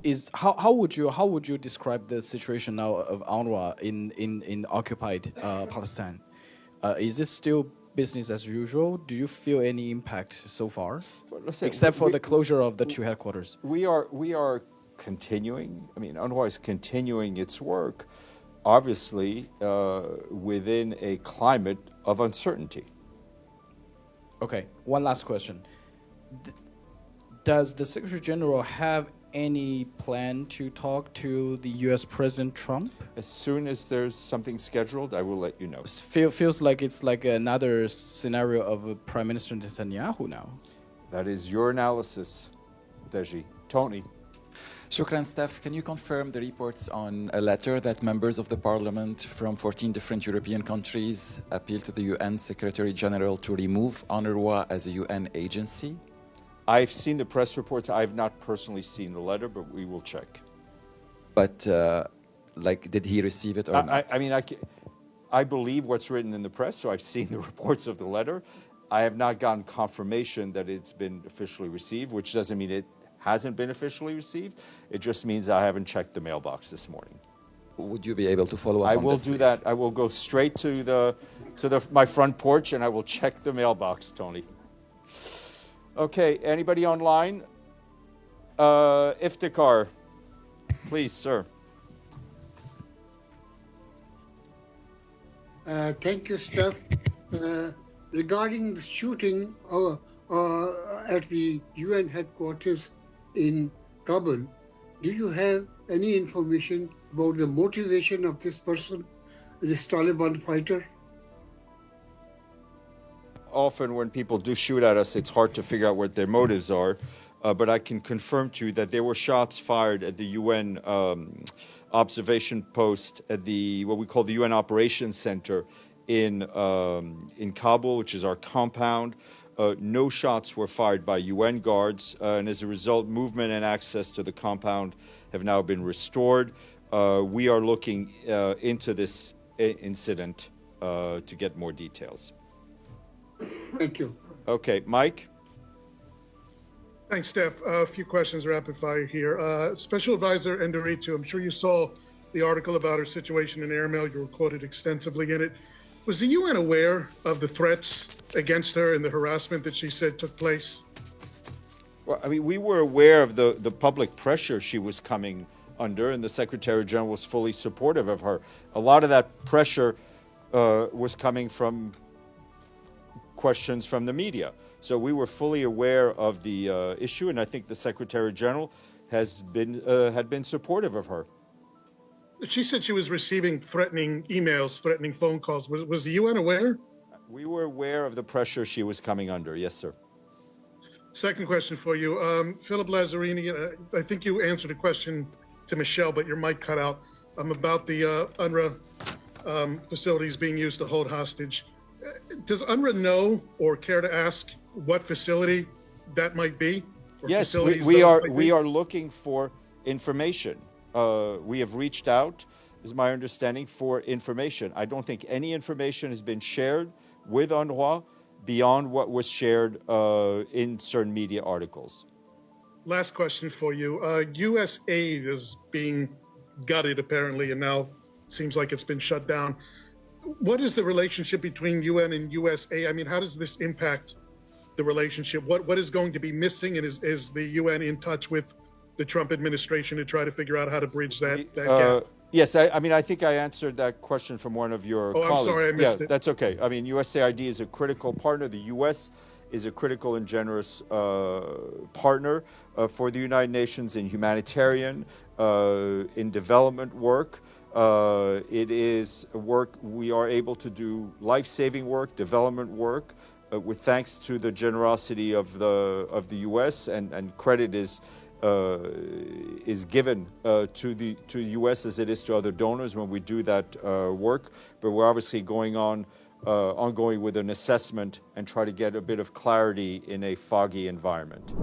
is how would you describe the situation now of UNRWA in occupied Palestine? Is this still business as usual? Do you feel any impact so far, except for the closure of the two headquarters? We are continuing. I mean, UNRWA is continuing its work, obviously within a climate of uncertainty. Okay, one last question. Does the Secretary General have any plan to talk to the U.S. President Trump? As soon as there's something scheduled, I will let you know. Feels like it's like another scenario of Prime Minister Netanyahu now. That is your analysis, Deji. Tony. Shukran, Steph. Can you confirm the reports on a letter that members of the parliament from 14 different European countries appealed to the UN Secretary General to remove UNRWA as a UN agency? I've seen the press reports. I've not personally seen the letter, but we will check. But, did he receive it or not? I believe what's written in the press, so I've seen the reports of the letter. I have not gotten confirmation that it's been officially received, which doesn't mean it hasn't been officially received. It just means I haven't checked the mailbox this morning. Would you be able to follow up on this, I will do that. I will go straight to my front porch and I will check the mailbox, Tony. Okay, anybody online? Iftikhar, please, sir. Thank you, Steph. Regarding the shooting at the UN headquarters in Kabul, do you have any information about the motivation of this person, this Taliban fighter? Often when people do shoot at us, it's hard to figure out what their motives are. But I can confirm to you that there were shots fired at the UN observation post at what we call the UN Operations Center in Kabul, which is our compound. No shots were fired by UN guards, and as a result, movement and access to the compound have now been restored. We are looking into this incident to get more details. Thank you. Okay, Mike? Thanks, Steph. A few questions rapid fire here. Special Advisor Nderitu, I'm sure you saw the article about her situation in Airmail. You were quoted extensively in it. Was the UN aware of the threats against her and the harassment that she said took place? Well, I mean, we were aware of the public pressure she was coming under, and the Secretary General was fully supportive of her. A lot of that pressure was coming from questions from the media. So we were fully aware of the issue, and I think the Secretary General had been supportive of her. She said she was receiving threatening emails, threatening phone calls. Was the UN aware? We were aware of the pressure she was coming under. Yes, sir. Second question for you. Philip Lazzarini, I think you answered a question to Michelle, but your mic cut out, about the UNRWA facilities being used to hold hostage. Does UNRWA know or care to ask what facility that might be? Yes, we are looking for information. We have reached out, is my understanding, for information. I don't think any information has been shared with UNRWA beyond what was shared in certain media articles. Last question for you. U.S. aid is being gutted, apparently, and now seems like it's been shut down. What is the relationship between UN and USA? I mean, how does this impact the relationship? What is going to be missing, and is the UN in touch with the Trump administration to try to figure out how to bridge that gap? Yes, I think I answered that question from one of your colleagues. I'm sorry, I missed it. That's okay. I mean, USAID is a critical partner. The U.S. is a critical and generous partner for the United Nations in humanitarian, in development work. It is work we are able to do, life-saving work, development work, with thanks to the generosity of the U.S. and credit is given to the U.S. as it is to other donors when we do that work. But we're obviously ongoing with an assessment and try to get a bit of clarity in a foggy environment.